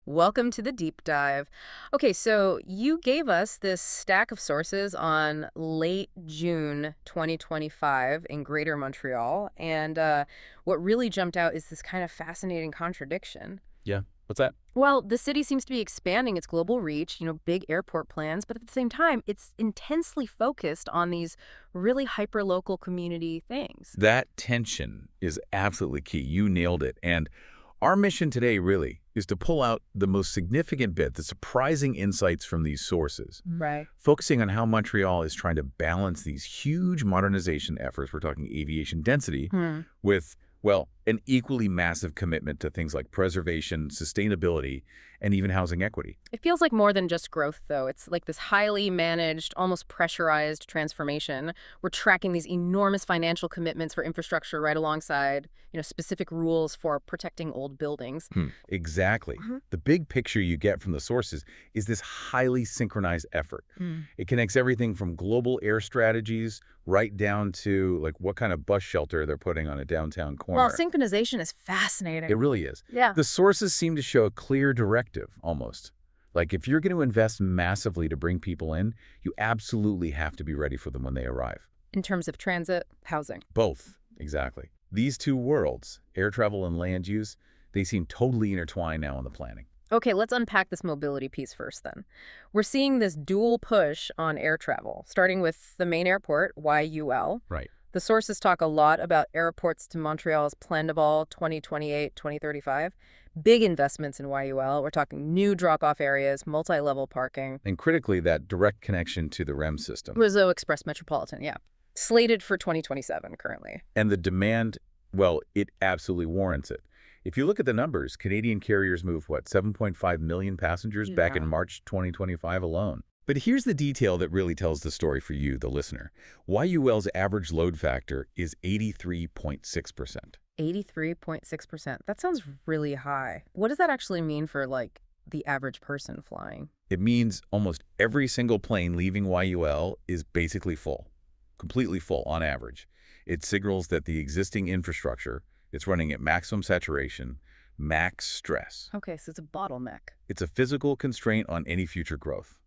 Welcome to the deep dive. Okay, so you gave us this stack of sources on late June 2025 in Greater Montreal, and what really jumped out is this kind of fascinating contradiction. Yeah. What's that? Well, the city seems to be expanding its global reach, big airport plans, but at the same time, it's intensely focused on these really hyper-local community things. That tension is absolutely key. You nailed it. And our mission today really is to pull out the most significant bit, the surprising insights from these sources, Right. focusing on how Montreal is trying to balance these huge modernization efforts, we're talking aviation density, Hmm. with, well, an equally massive commitment to things like preservation, sustainability, and even housing equity. It feels like more than just growth, though. It's like this highly managed, almost pressurized transformation. We're tracking these enormous financial commitments for infrastructure right alongside, specific rules for protecting old buildings. Exactly. Mhm. The big picture you get from the sources is this highly synchronized effort. Mm. It connects everything from global air strategies right down to like what kind of bus shelter they're putting on a downtown Well, corner. synchronization is It fascinating. really is. Yeah. The sources seem to show a clear directive almost. Like if you're going to invest massively to bring people in, you absolutely have to be ready for them when they arrive. In terms of transit, housing. Both, exactly. These two worlds, air travel and land use, they seem totally intertwined now in the planning. Okay, let's unpack this mobility piece first then. We're seeing this dual push on air travel, starting with the main airport, YUL. Right. The sources talk a lot about airports to Montreal's plan de vol 2028, 2035. Big investments in YUL. We're talking new drop-off areas, multi-level parking. And critically, that direct connection to the REM system. Rizzo Express Metropolitan, yeah. Slated for 2027 currently. And the demand, well, it absolutely warrants it. If you look at the numbers, Canadian carriers moved, what, 7.5 million passengers back in Yeah. March 2025 alone. But here's the detail that really tells the story for you, the listener. YUL's average load factor is 83.6%. 83.6%. That sounds really high. What does that actually mean for, the average person flying? It means almost every single plane leaving YUL is basically full, completely full on average. It signals that the existing infrastructure, it's running at maximum saturation, max stress. Okay, so it's a bottleneck. It's a physical constraint on any future growth,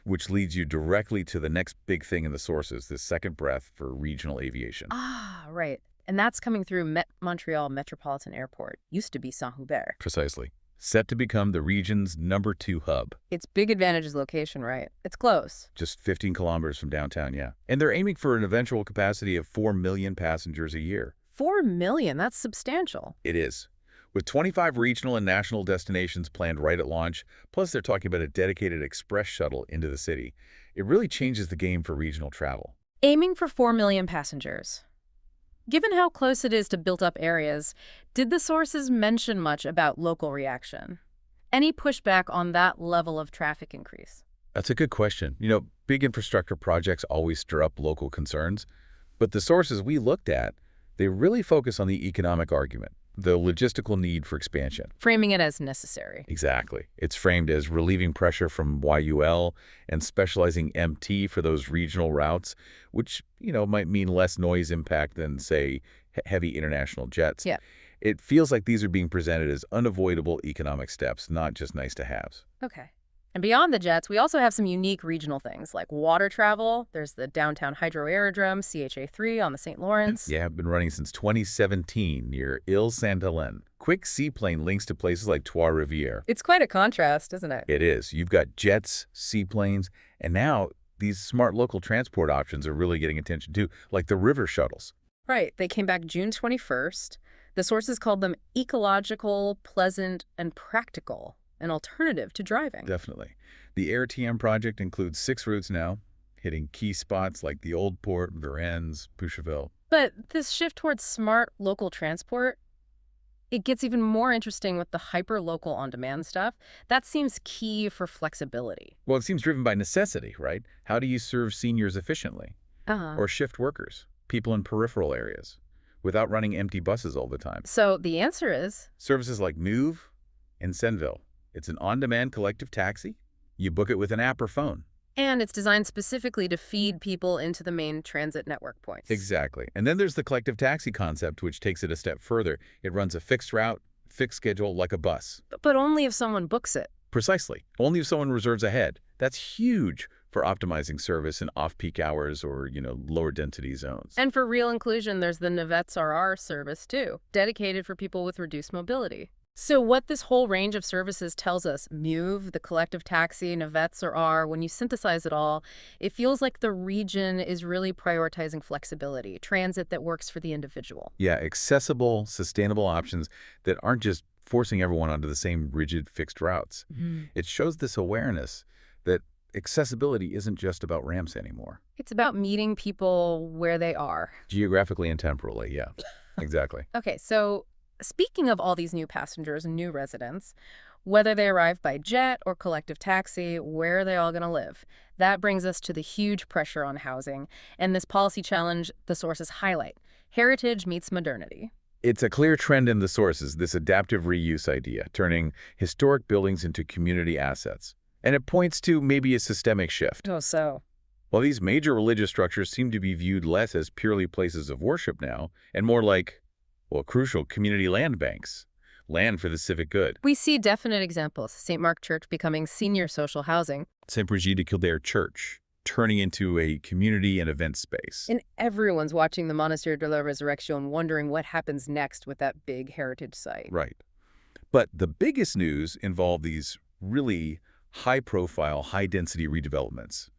which leads you directly to the next big thing in the sources, this second breath for regional aviation. Ah, right. And that's coming through Montreal Metropolitan Airport. Used to be Saint-Hubert. Precisely. Set to become the region's #2 hub, Its big advantage is location, right? It's close. just 15 kilometers from downtown, yeah. And they're aiming for an eventual capacity of 4 million passengers a year. 4 million, that's substantial. It is. With 25 regional and national destinations planned right at launch, plus they're talking about a dedicated express shuttle into the city, it really changes the game for regional travel. Aiming for 4 million passengers. Given how close it is to built-up areas, did the sources mention much about local reaction? Any pushback on that level of traffic increase? That's a good question. Big infrastructure projects always stir up local concerns, but the sources we looked at, they really focus on the economic argument, the logistical need for expansion. Framing it as necessary. Exactly. It's framed as relieving pressure from YUL and specializing MT for those regional routes, which, might mean less noise impact than, say, heavy international jets. Yeah. It feels like these are being presented as unavoidable economic steps, not just nice-to-haves. Okay. And beyond the jets, we also have some unique regional things like water travel. There's the downtown hydro aerodrome, CHA-3 on the St. Lawrence. Yeah, been running since 2017 near Ile-Sainte-Hélène. Quick seaplane links to places like Trois-Rivières. It's quite a contrast, isn't it? It is. You've got jets, seaplanes, and now these smart local transport options are really getting attention too, like the river shuttles. Right. They came back June 21st. The sources called them ecological, pleasant, and practical, an alternative to driving. Definitely. The AirTM project includes 6 routes now, hitting key spots like the Old Port, Varennes, Boucherville. But this shift towards smart local transport, it gets even more interesting with the hyper-local on-demand stuff. That seems key for flexibility. Well, it seems driven by necessity, right? How do you serve seniors efficiently? Uh-huh. Or shift workers, people in peripheral areas, without running empty buses all the time? So the answer is Services like Move and Senville. It's an on-demand collective taxi. You book it with an app or phone. and it's designed specifically to feed people into the main transit network points. Exactly. And then there's the collective taxi concept, which takes it a step further. It runs a fixed route, fixed schedule like a bus. But only if someone books it. Precisely. Only if someone reserves ahead. That's huge for optimizing service in off-peak hours or, lower density zones. And for real inclusion, there's the Navets RR service, too, dedicated for people with reduced mobility. So what this whole range of services tells us, Move, the collective taxi, Navets or R, when you synthesize it all, it feels like the region is really prioritizing flexibility, transit that works for the individual. Yeah, accessible, sustainable options that aren't just forcing everyone onto the same rigid, fixed routes. It shows this awareness that accessibility isn't just about ramps anymore. It's about meeting people where they are. Geographically and temporally, yeah. Exactly. Okay, so speaking of all these new passengers and new residents, whether they arrive by jet or collective taxi, where are they all going to live? That brings us to the huge pressure on housing and this policy challenge the sources highlight. Heritage meets modernity. It's a clear trend in the sources, this adaptive reuse idea, turning historic buildings into community assets. And it points to maybe a systemic shift. Oh, so? While these major religious structures seem to be viewed less as purely places of worship now, and more like, crucial community land banks, land for the civic good. We see definite examples. St. Mark Church becoming senior social housing. St. Brigitte de Kildare Church, turning into a community and event space. And everyone's watching the Monastery de la Resurrection wondering what happens next with that big heritage site. Right. But the biggest news involved these really high-profile, high-density redevelopments.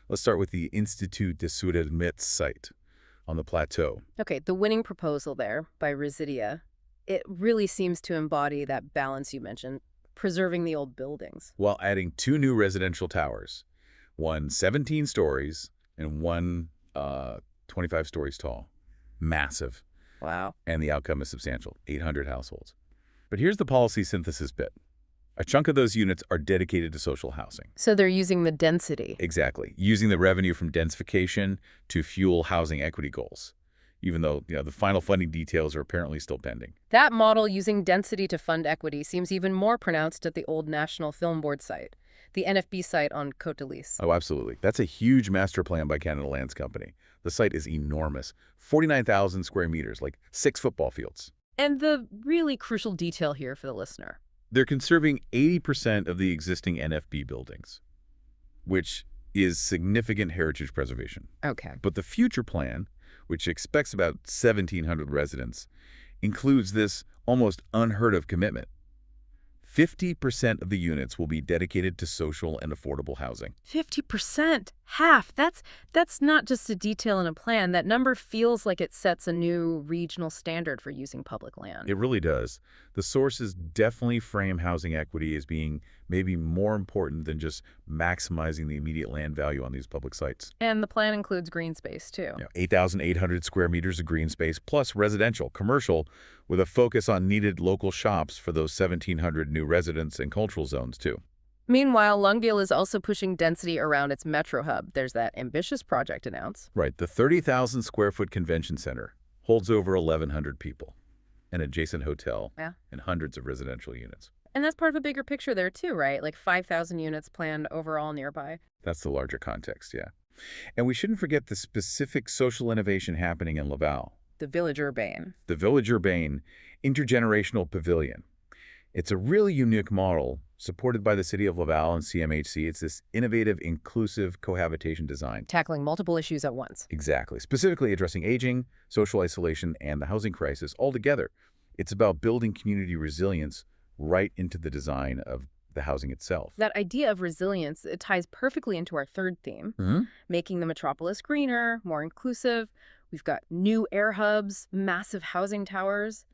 Let's start with the Institut de Sudermits site on the plateau. Okay, the winning proposal there by Residia, it really seems to embody that balance you mentioned, preserving the old buildings. While adding 2 new residential towers, one 17 stories and one 25 stories tall. Massive. Wow. And the outcome is substantial, 800 households. But here's the policy synthesis bit. A chunk of those units are dedicated to social housing. So they're using the density. Exactly. Using the revenue from densification to fuel housing equity goals, even though the final funding details are apparently still pending. That model using density to fund equity seems even more pronounced at the old National Film Board site, the NFB site on Côte de Lys. Oh, absolutely. That's a huge master plan by Canada Lands Company. The site is enormous, 49,000 square meters, like 6 football fields. And the really crucial detail here for the listener. They're conserving 80% of the existing NFB buildings, which is significant heritage preservation. Okay. But the future plan, which expects about 1,700 residents, includes this almost unheard of commitment. 50% of the units will be dedicated to social and affordable housing. 50%, half. That's not just a detail in a plan. That number feels like it sets a new regional standard for using public land. It really does. The sources definitely frame housing equity as being maybe more important than just maximizing the immediate land value on these public sites. And the plan includes green space, too. 8,800 square meters of green space, plus residential, commercial, with a focus on needed local shops for those 1,700 new residents and cultural zones, too. Meanwhile, Longueville is also pushing density around its metro hub. There's that ambitious project announced. Right. The 30,000 square foot convention center holds over 1,100 people, an adjacent hotel, and hundreds of residential units. And that's part of a bigger picture there, too, right? Like 5,000 units planned overall nearby. That's the larger context, yeah. And we shouldn't forget the specific social innovation happening in Laval. The Village Urbain. The Village Urbain Intergenerational Pavilion. It's a really unique model supported by the City of Laval and CMHC. It's this innovative, inclusive cohabitation design. Tackling multiple issues at once. Exactly. Specifically addressing aging, social isolation, and the housing crisis all together. It's about building community resilience right into the design of the housing itself. That idea of resilience, it ties perfectly into our third theme, making the metropolis greener, more inclusive. We've got new air hubs, massive housing towers.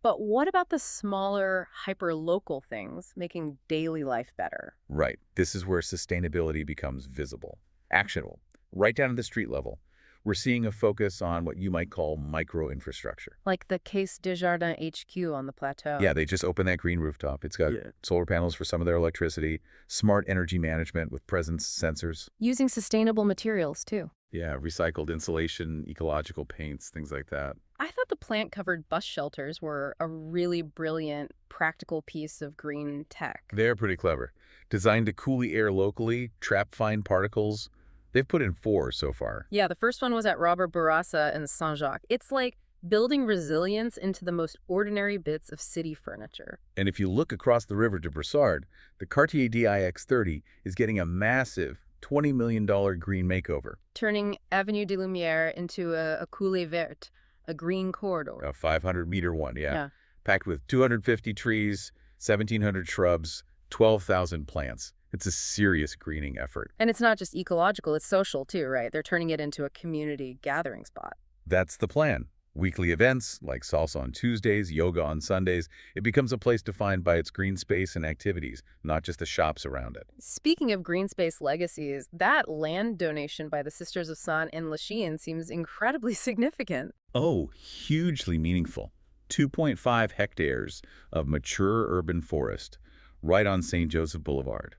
But what about the smaller, hyper-local things, making daily life better? Right. This is where sustainability becomes visible, actionable, right down to the street level. We're seeing a focus on what you might call micro-infrastructure. Like the Caisse Desjardins HQ on the plateau. Yeah, they just opened that green rooftop. It's got solar panels for some of their electricity, smart energy management with presence sensors. Using sustainable materials, too. Yeah, recycled insulation, ecological paints, things like that. I thought the plant-covered bus shelters were a really brilliant, practical piece of green tech. They're pretty clever. Designed to cool the air locally, trap fine particles. They've put in 4 so far. Yeah, the first one was at Robert Bourassa in Saint-Jacques. It's like building resilience into the most ordinary bits of city furniture. And if you look across the river to Broussard, the Cartier DIX-30 is getting a massive $20 million green makeover, Turning Avenue de Lumière into a coulée verte, a green corridor. a 500-meter one, yeah, Yeah. packed with 250 trees, 1,700 shrubs, 12,000 plants. It's a serious greening effort. And it's not just ecological, it's social too, right? They're turning it into a community gathering spot. That's the plan. Weekly events like salsa on Tuesdays, yoga on Sundays, it becomes a place defined by its green space and activities, not just the shops around it. Speaking of green space legacies, that land donation by the Sisters of San in Lachine seems incredibly significant. Oh, hugely meaningful. 2.5 hectares of mature urban forest right on St. Joseph Boulevard,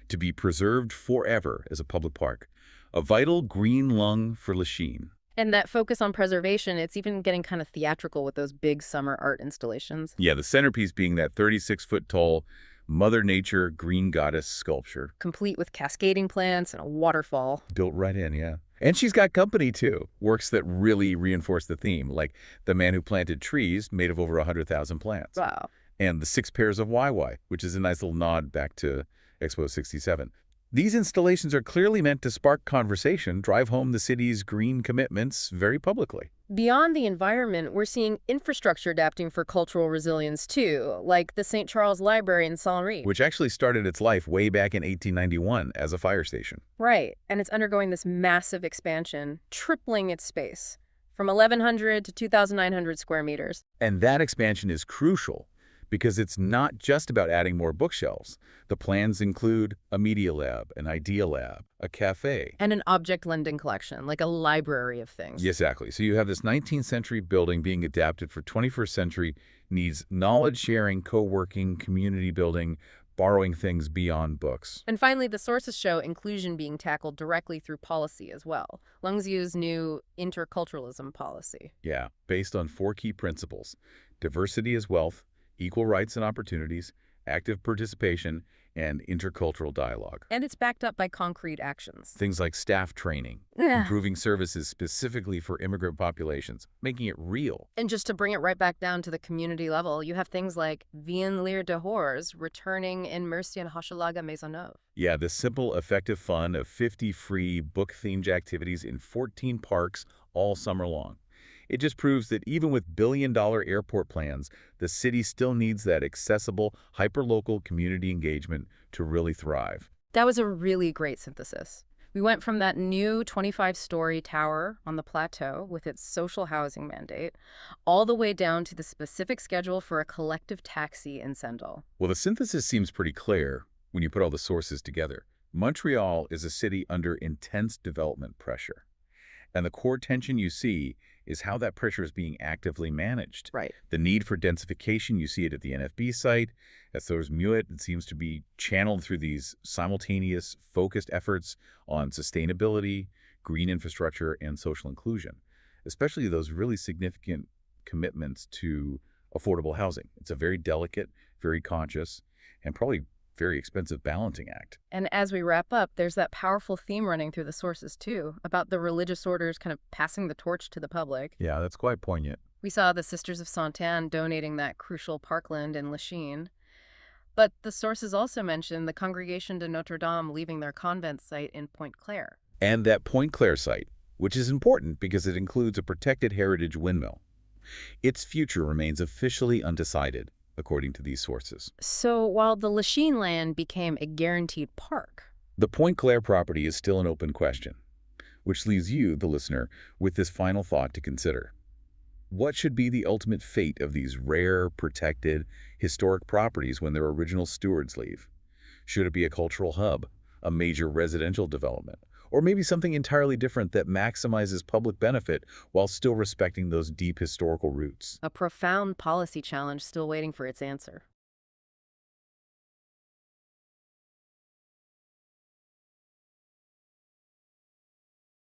to be preserved forever as a public park, a vital green lung for Lachine. And that focus on preservation, it's even getting kind of theatrical with those big summer art installations. Yeah, the centerpiece being that 36-foot-tall Mother Nature green goddess sculpture. Complete with cascading plants and a waterfall. Built right in, yeah. And she's got company, too. Works that really reinforce the theme, like The Man Who Planted Trees, made of over 100,000 plants. Wow. And the 6 pairs of YY, which is a nice little nod back to Expo 67. These installations are clearly meant to spark conversation, drive home the city's green commitments very publicly. Beyond the environment, we're seeing infrastructure adapting for cultural resilience too, like the St. Charles Library in Saint-Louis. Which actually started its life way back in 1891 as a fire station. Right, and it's undergoing this massive expansion, tripling its space, from 1,100 to 2,900 square meters. And that expansion is crucial because it's not just about adding more bookshelves. The plans include a media lab, an idea lab, a cafe. And an object lending collection, like a library of things. Exactly. So you have this 19th century building being adapted for 21st century needs, knowledge sharing, co-working, community building, borrowing things beyond books. And finally, the sources show inclusion being tackled directly through policy as well. Lungziu's new interculturalism policy. Yeah, based on 4 key principles: diversity as wealth, equal rights and opportunities, active participation, and intercultural dialogue. And it's backed up by concrete actions. Things like staff training, improving services specifically for immigrant populations, making it real. And just to bring it right back down to the community level, you have things like Vien Lear de Hors returning in Mercy and Hochelaga Maisonneuve. Yeah, the simple, effective fun of 50 free book-themed activities in 14 parks all summer long. It just proves that even with billion-dollar airport plans, the city still needs that accessible, hyperlocal community engagement to really thrive. That was a really great synthesis. We went from that new 25-story tower on the plateau with its social housing mandate, all the way down to the specific schedule for a collective taxi in Sendal. Well, the synthesis seems pretty clear when you put all the sources together. Montreal is a city under intense development pressure. And the core tension you see is how that pressure is being actively managed. Right. The need for densification, you see it at the NFB site. At Thurs Muet, it seems to be channeled through these simultaneous, focused efforts on sustainability, green infrastructure, and social inclusion, especially those really significant commitments to affordable housing. It's a very delicate, very conscious, and probably very expensive balancing act. And as we wrap up, there's that powerful theme running through the sources, too, about the religious orders kind of passing the torch to the public. Yeah, that's quite poignant. We saw the Sisters of Sainte-Anne donating that crucial parkland in Lachine. But the sources also mention the Congregation de Notre Dame leaving their convent site in Pointe-Claire. And that Pointe-Claire site, which is important because it includes a protected heritage windmill. Its future remains officially undecided, according to these sources. So while the Lachine land became a guaranteed park, the Pointe-Claire property is still an open question, which leaves you, the listener, with this final thought to consider. What should be the ultimate fate of these rare, protected, historic properties when their original stewards leave? Should it be a cultural hub, a major residential development, or maybe something entirely different that maximizes public benefit while still respecting those deep historical roots? a profound policy challenge still waiting for its answer.